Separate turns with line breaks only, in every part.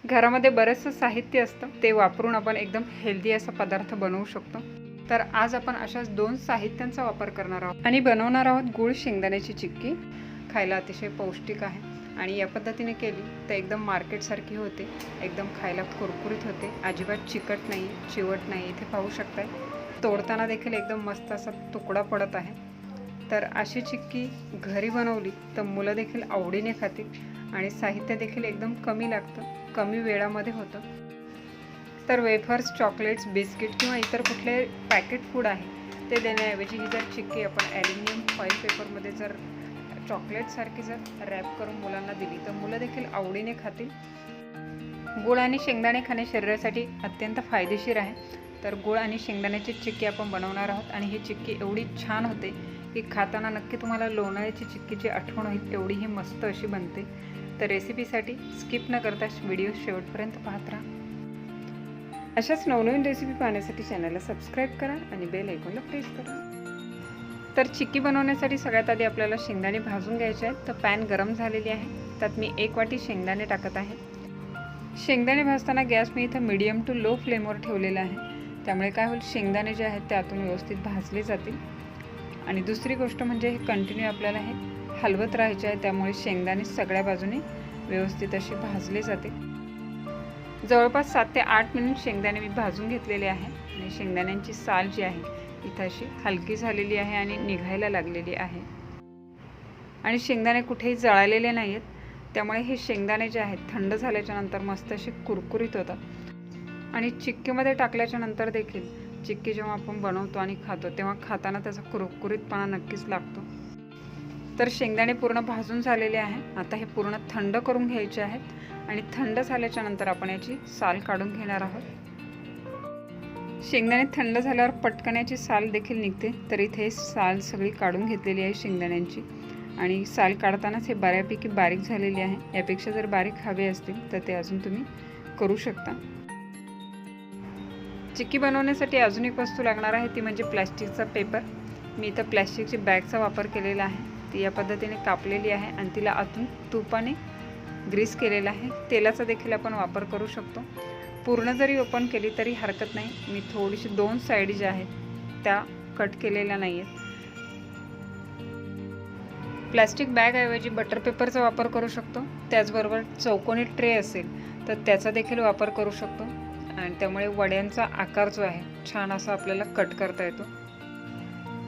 घरामध्ये बरेचसं साहित्य असतं, ते वापरून आपण एकदम हेल्दी असा पदार्थ बनवू शकतो। तर आज आपण अशाच 2 साहित्यांचा वापर करणार आहोत आणि बनवणार आहोत गुळ शेंगदाण्याची चिक्की। खायला अतिशय पौष्टिक आहे आणि या पद्धतीने केली तर एकदम मार्केटसारखी होते, एकदम खायला कुरकुरीत होते, अजिबात चिकट नाही, चिवट नाही। इथे पाहू शकताय तोडताना देखील एकदम मस्त असा तुकडा पडत आहे। तर अशी चिक्की घरी बनवली तर मुलं देखील आवडीने खातील आणि साहित्य देखील एकदम कमी लागतं, कमी वेळामध्ये होतं। तर वेफर्स, चॉकलेट्स, बिस्किट किंवा इतर कुठले पॅकेट फूड आहे ते देण्याऐवजी ही जर चिक्की आपण ॲल्युमिनियम फॉईल पेपरमध्ये जर चॉकलेटसारखी जर रॅप करून मुलांना दिली तर मुलं देखील आवडीने खातील। गुळ आणि शेंगदाणे खाणे शरीरासाठी अत्यंत फायदेशीर आहे। तर गुळ आणि शेंगदाण्याची चिक्की आपण बनवणार आहोत आणि ही चिक्की एवढी छान होते की खाताना नक्की तुम्हाला लोणावळ्याची चिक्कीची आठवण होईल, एवढी ही मस्त अशी बनते। तर रेसिपीसाठी स्किप न करता व्हिडिओ शेवटपर्यंत पाहत राहा। अशाच नवनवीन रेसिपी पाहण्यासाठी चॅनलला सबस्क्राईब करा आणि बेल आयकॉनला प्रेस करा। तर चिक्की बनवण्यासाठी सगळ्यात आधी आपल्याला शेंगदाणे भाजून घ्यायचे आहेत। तर पॅन गरम झालेली आहे, त्यात मी 1 वाटी शेंगदाणे टाकत आहे। शेंगदाणे भाजताना गॅस मी इथं मीडियम टू लो फ्लेमवर ठेवलेला आहे, त्यामुळे काय होईल शेंगदाणे जे आहेत ते आतून व्यवस्थित भाजले जातील। आणि दुसरी गोष्ट म्हणजे हे कंटिन्यू आपल्याला हे हलवत राहायचे आहे, त्यामुळे शेंगदाणे सगळ्या बाजूने व्यवस्थित असे भाजले जातील। जवळपास 7 ते 8 मिनिट शेंगदाणे मी भाजून घेतलेले आहे आणि शेंगदाण्यांची साल जी आहे इथं अशी हलकी झालेली आहे आणि निघायला लागलेली आहे आणि शेंगदाणे कुठेही जळालेले नाही आहेत, त्यामुळे हे शेंगदाणे जे आहेत थंड झाल्याच्या नंतर मस्त असे कुरकुरीत होतात। आणि चिक्कीमध्ये टाकल्याच्या नंतर देखील चिक्की जेव्हा आपण बनवतो आणि खातो तेव्हा खाताना त्याचा कुरकुरीतपणा नक्कीच लागतो। तर शेंगदाणे पूर्ण भाजून झालेले आहे, आता हे पूर्ण थंड करून घ्यायचे आहेत आणि थंड झाल्याच्या नंतर आपण याची साल काढून घेणार आहोत। शेंगदाणे थंड झाल्यावर पटकन याची साल देखील निघते, तर इथे साल सगळी काढून घेतलेली आहे शेंगदाण्यांची आणि साल काढतानाच हे बऱ्यापैकी बारीक झालेली आहे। यापेक्षा जर बारीक हवे असतील तर ते अजून तुम्ही करू शकता। चिक्की बनवण्यासाठी अजून एक वस्तू लागणार आहे, ती म्हणजे प्लॅस्टिकचा पेपर। मी इथं प्लॅस्टिकची बॅगचा वापर केलेला आहे, ती या पद्धतीने कापलेली आहे आणि तिला आतून तुपाने ग्रीस केलेला आहे। तेलाचा देखील आपण वापर करू शकतो, पूर्ण जरी ओपन केली तरी हरकत नाही। मी थोडीशी 2 साईड ज्या आहेत त्या कट केलेल्या नाही आहेत। प्लॅस्टिक बॅगऐवजी बटर पेपरचा वापर करू शकतो, त्याचबरोबर चौकोनी ट्रे असेल तर त्याचा देखील वापर करू शकतो आणि त्यामुळे वड्यांचा आकार जो आहे छान असा आपल्याला कट करता येतो।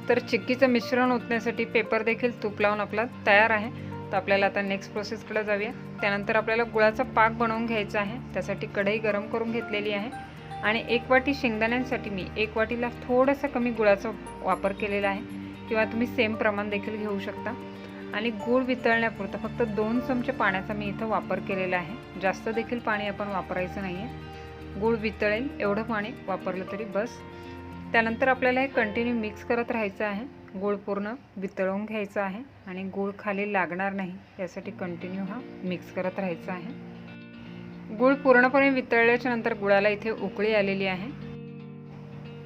तर चिक्कीचं मिश्रण ओतण्यासाठी पेपर देखील तूप लावून आपला तयार आहे। तर आपल्याला आता नेक्स्ट प्रोसेसकडे जाऊया। त्यानंतर आपल्याला गुळाचा पाक बनवून घ्यायचा आहे, त्यासाठी कढई गरम करून घेतलेली आहे आणि 1 वाटी शेंगदाण्यांसाठी मी 1 वाटीला थोडासा कमी गुळाचा वापर केलेला आहे, किंवा तुम्ही सेम प्रमाण देखील घेऊ शकता। आणि गूळ वितळण्यापुरता फक्त 2 चमचे पाण्याचा मी इथं वापर केलेला आहे, जास्त देखील पाणी आपण वापरायचं नाही आहे। गूळ वितळेल एवढं पाणी वापरलं तरी बस। त्यानंतर आपल्याला हे कंटिन्यू मिक्स करत राहायचं आहे, गूळ पूर्ण वितळवून घ्यायचा आहे आणि गूळ खाली लागणार नाही यासाठी कंटिन्यू हा मिक्स करत राहायचा आहे। गूळ पूर्णपणे वितळल्याच्या नंतर गुळाला इथे उकळी आलेली आहे।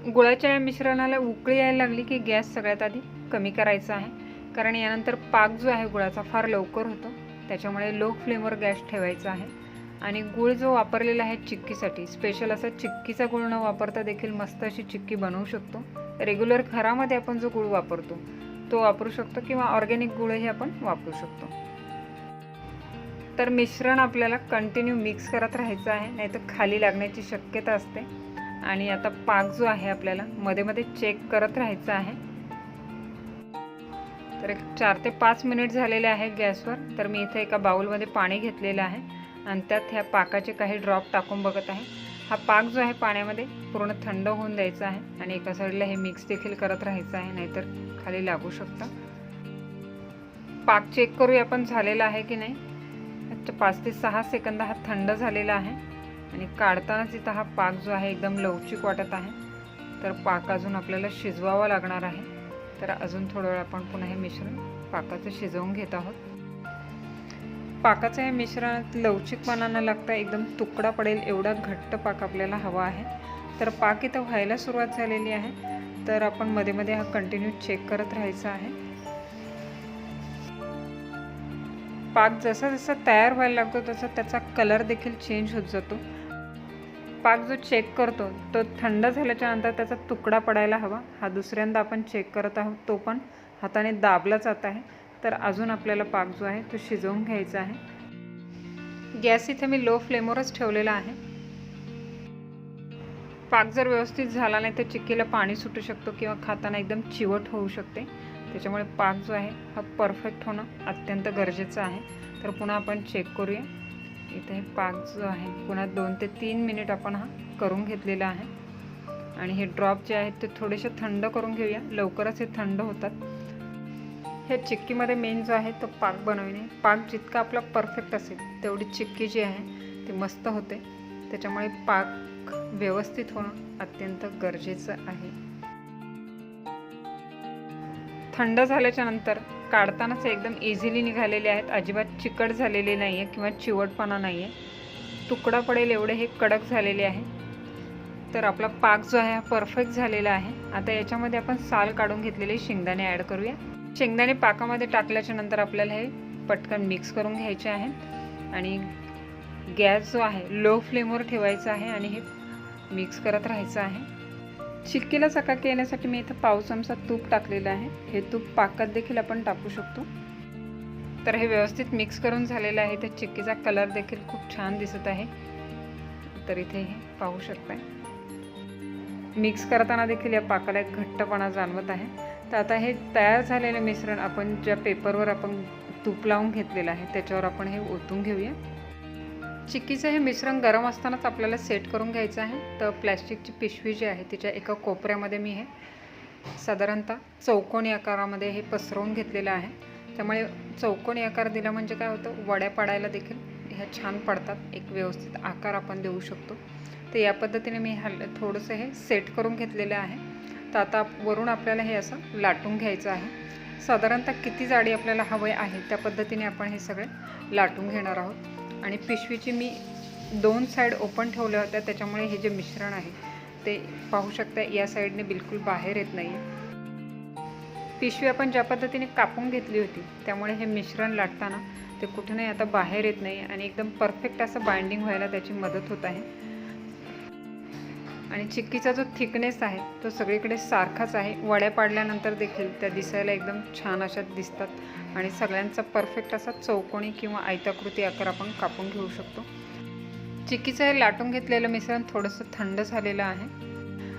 गुळाच्या या मिश्रणाला उकळी यायला लागली की गॅस सगळ्यात आधी कमी करायचा आहे, कारण यानंतर पाक जो आहे गुळाचा फार लवकर होतो, त्याच्यामुळे लो फ्लेमवर गॅस ठेवायचा आहे। आणि गूळ जो वापरलेला आहे चिक्कीसाठी स्पेशल असा चिक्कीचा गूळ न वापरता देखील मस्त अशी चिक्की बनवू शकतो। रेग्युलर घरामध्ये आपण जो गूळ वापरतो तो वापरू शकतो किंवा ऑर्गॅनिक गूळही आपण वापरू शकतो। तर मिश्रण आपल्याला कंटिन्यू मिक्स करत राहायचं आहे, नाहीतर खाली लागण्याची शक्यता असते। आणि आता पाक जो आहे आपल्याला मध्ये मध्ये चेक करत राहायचा आहे। तर एक 4 ते 5 मिनिट झालेले आहे गॅसवर। तर मी इथे एका बाउलमध्ये पाणी घेतलेलं आहे आणि त्यात ह्या पाकाचे काही ड्रॉप टाकून बघत आहे। हा पाक जो आहे पाण्यामध्ये पूर्ण थंड होऊन द्यायचा आहे आणि एका साईडला हे मिक्स देखील करत राहायचं आहे, नाहीतर खाली लागू शकतं। पाक चेक करूया आपण झालेला आहे की नाही। 5 ते 6 सेकंद हा थंड झालेला आहे आणि काढतानाच इथं हा पाक जो आहे एकदम लवचिक वाटत आहे। तर पाक अजून आपल्याला शिजवावा लागणार आहे, तर अजून थोडा वेळ आपण पुन्हा हे मिश्रण पाकाचं शिजवून घेत आहोत। पाकाचं हे मिश्रणात लवचिकपणा न लागता एकदम तुकडा पडेल एवढा घट्ट पाक आपल्याला हवा आहे। तर पाक इथं व्हायला सुरुवात झालेली आहे, तर आपण मध्ये मध्ये हा कंटिन्यू चेक करत राहायचा आहे। पाक जसा जसा तयार व्हायला लागतो तसा त्याचा कलर देखील चेंज होत जातो. पाक जो चेक करतो तो थंड झाल्याच्या नंतर त्याचा तुकडा पडायला हवा. हा दुसऱ्यांदा आपण चेक करत आहोत, तो पण हाताने दाबला जात आहे. तर अजून आपल्याला पाक जो आहे तो शिजवून घ्यायचा आहे. गॅस इथे मी लो फ्लेमवरच ठेवलेला आहे. पाक जर व्यवस्थित झाला नाही तर चिक्कीला पाणी सुटू शकतो किंवा खाताना एकदम चिवट होऊ शकते. त्याच्यामुळे पाक जो आहे हा परफेक्ट होणं अत्यंत गरजेचं आहे. तर पुन्हा आपण चेक करूया. इथे पाक जो आहे पुन्हा 2 ते 3 मिनिट आपण हा करून घेतलेला आहे. आणि हे ड्रॉप जे आहेत ते थोडेसे थंड करून घेऊया. लवकरच हे थंड होतात. हे चिक्कीमध्ये मेन जो आहे तो पाक बनवणे. पाक जितका आपला परफेक्ट असेल तेवढी चिक्की जी आहे ती मस्त होते. त्याच्यामुळे पाक व्यवस्थित होणं अत्यंत गरजेचं आहे. थंड झाल्याच्या नंतर काढतानाच एकदम इझिली निघालेले आहेत. अजिबात चिकट झालेले नाही आहे किंवा चिवटपणा नाही आहे. तुकडा पडेल एवढे हे कडक झालेले आहे. तर आपला पाक जो आहे हा परफेक्ट झालेला आहे. आता याच्यामध्ये आपण साल काढून घेतलेले शेंगदाणे ॲड करूया. शेंगदाणे पाकामध्ये टाकल्याच्या नंतर आपल्याला हे पटकन मिक्स करून घ्यायचे आहेत. आणि गॅस जो आहे लो फ्लेमवर ठेवायचा आहे आणि हे मिक्स करत राहायचं आहे. चिक्कीला चकाकी येण्यासाठी मी इथं पाव चमचा तूप टाकलेलं आहे. हे तूप पाकात देखील आपण टाकू शकतो. तर हे व्यवस्थित मिक्स करून झालेलं आहे. तर चिक्कीचा कलर देखील खूप छान दिसत आहे. तर इथे हे पाहू शकताय. मिक्स करताना देखील या पाकाला एक घट्टपणा जाणवत आहे. तर आता हे तयार झालेलं मिश्रण आपण ज्या पेपरवर आपण तूप लावून घेतलेलं आहे त्याच्यावर आपण हे ओतून घेऊया. चिक्कीचं हे मिश्रण गरम असतानाच आपल्याला सेट करून घ्यायचं आहे. तर प्लॅस्टिकची पिशवी जी आहे तिच्या एका कोपऱ्यामध्ये मी हे साधारणतः चौकोनी आकारामध्ये हे पसरवून घेतलेलं आहे. त्यामुळे चौकोनी आकार दिला म्हणजे काय होतं, वड्या पाडायला देखील ह्या छान पडतात. एक व्यवस्थित आकार आपण देऊ शकतो. तर या पद्धतीने मी थोडंसं हे सेट करून घेतलेलं आहे. तर आता वरून आपल्याला हे असं लाटून घ्यायचं आहे. साधारणतः किती जाडी आपल्याला हवे आहे त्या पद्धतीने आपण हे सगळे लाटून घेणार आहोत. आणि पिशवीची मी 2 साईड ओपन ठेवल्या होत्या. त्याच्यामुळे हे जे मिश्रण आहे ते पाहू शकता या साईडने बिलकुल बाहेर येत नाही. पिशवी आपण ज्या पद्धतीने कापून घेतली होती त्यामुळे हे मिश्रण लाटताना ते कुठेही आता बाहेर येत नाही आणि एकदम परफेक्ट असं बाइंडिंग व्हायला त्याची मदत होत आहे. आणि चिक्कीचा जो थिकनेस आहे तो सगळीकडे सारखाच आहे. वड्या पाडल्यानंतर देखील त्या दिसायला एकदम छान अशा दिसतात. आणि सगळ्यांचा परफेक्ट असा चौकोनी किंवा आयताकृती आकार आपण कापून घेऊ शकतो. चिक्कीचं हे लाटून घेतलेलं मिश्रण थोडंसं थंड झालेलं आहे.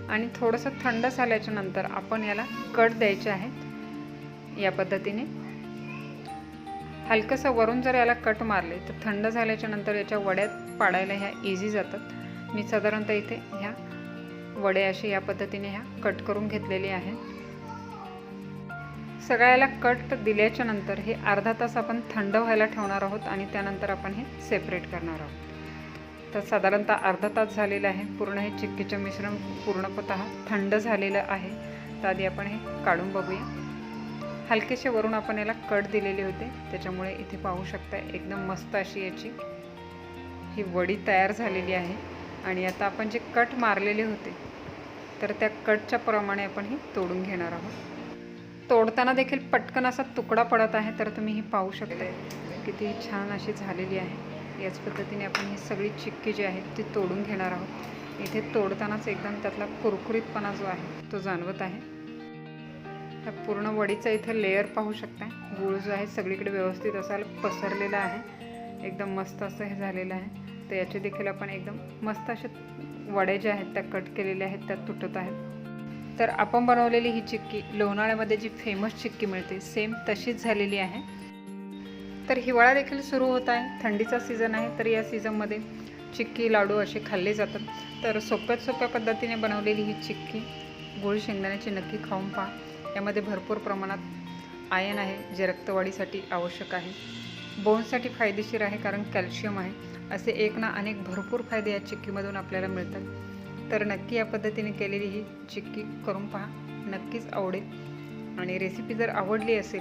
आणि थोडंसं थंड झाल्याच्या नंतर आपण याला कट द्यायचे आहेत. या पद्धतीने हलकंसं वरून जर याला कट मारले तर थंड झाल्याच्या नंतर याच्या वड्या पाडायला ह्या इझी जातात. मी साधारणतः इथे ह्या वडे असे या पद्धतीने ह्या कट करून घेतलेले आहेत. सगळ्याला कट दिल्याच्या नंतर हे अर्धा तास आपण थंड व्हायला ठेवणार आहोत आणि त्यानंतर आपण हे सेपरेट करणार आहोत. तर साधारणतः अर्धा तास झालेला आहे. पूर्ण हे चिक्कीचं मिश्रण पूर्णतः थंड झालेलं आहे. तर आधी आपण हे काढून बघूया. हलकेसे वरून आपण याला कट दिलेले होते त्याच्यामुळे इथे पाहू शकता एकदम मस्त अशी याची ही वडी तयार झालेली आहे. आणि आता आपण जे कट मारलेले होते तर त्या कटच्या प्रमाणे आपण हे तोडून घेणार आहोत. तोडताना देखील पटकन असा तुकडा पडत आहे. तर तुम्ही ही पाहू शकता किती छान अशी झालेली आहे. याच पद्धतीने आपण ही सगळी चिक्की जी आहे ती तोडून घेणार आहोत. इथे तोडतानाच एकदम त्यातला कुरकुरीतपणा जो आहे तो जाणवत आहे. त्या पूर्ण वडीचा इथे लेअर पाहू शकता. गूळ जो आहे सगळीकडे व्यवस्थित असा पसरलेला आहे. एकदम मस्त असं हे झालेलं आहे. तर याचे देखील आपण एकदम मस्त अशा वड्या ज्या आहेत त्या कट केलेल्या आहेत त्या तुटत आहेत. तर आपण बनवलेली ही चिक्की लोणावळ्यामध्ये जी फेमस चिक्की मिळते सेम तशीच झालेली आहे. तर हिवाळा देखील सुरू होत आहे. थंडीचा सीझन आहे. तर या सीझनमध्ये चिक्की लाडू असे खाल्ले जातात. तर सोप्या पद्धतीने बनवलेली ही चिक्की गूळ शेंगदाण्याची नक्की खाऊन पहा. यामध्ये भरपूर प्रमाणात आयर्न आहे जे रक्तवाढीसाठी आवश्यक आहे. बोनसाठी फायदेशीर आहे कारण कॅल्शियम आहे. असे एक ना अनेक भरपूर फायदे या चिक्कीमधून आपल्याला मिळतात. तर नक्की या पद्धतीने केलेली ही चिक्की करून पहा. नक्कीच आवडेल. आणि रेसिपी जर आवडली असेल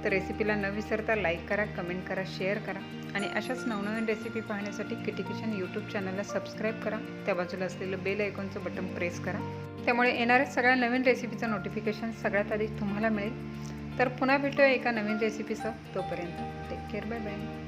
तर रेसिपीला न विसरता लाईक करा, कमेंट करा, शेअर करा. आणि अशाच नवनवीन रेसिपी पाहण्यासाठी किटी किचन यूट्यूब चॅनलला सबस्क्राईब करा. त्या बाजूला असलेलं बेल आयकॉनचं बटन प्रेस करा. त्यामुळे येणाऱ्या सगळ्या नवीन रेसिपीचं नोटिफिकेशन सगळ्यात आधी तुम्हाला मिळेल. तर पुन्हा भेटूया एका नवीन रेसिपीसह. तोपर्यंत टेक केअर. Bye bye.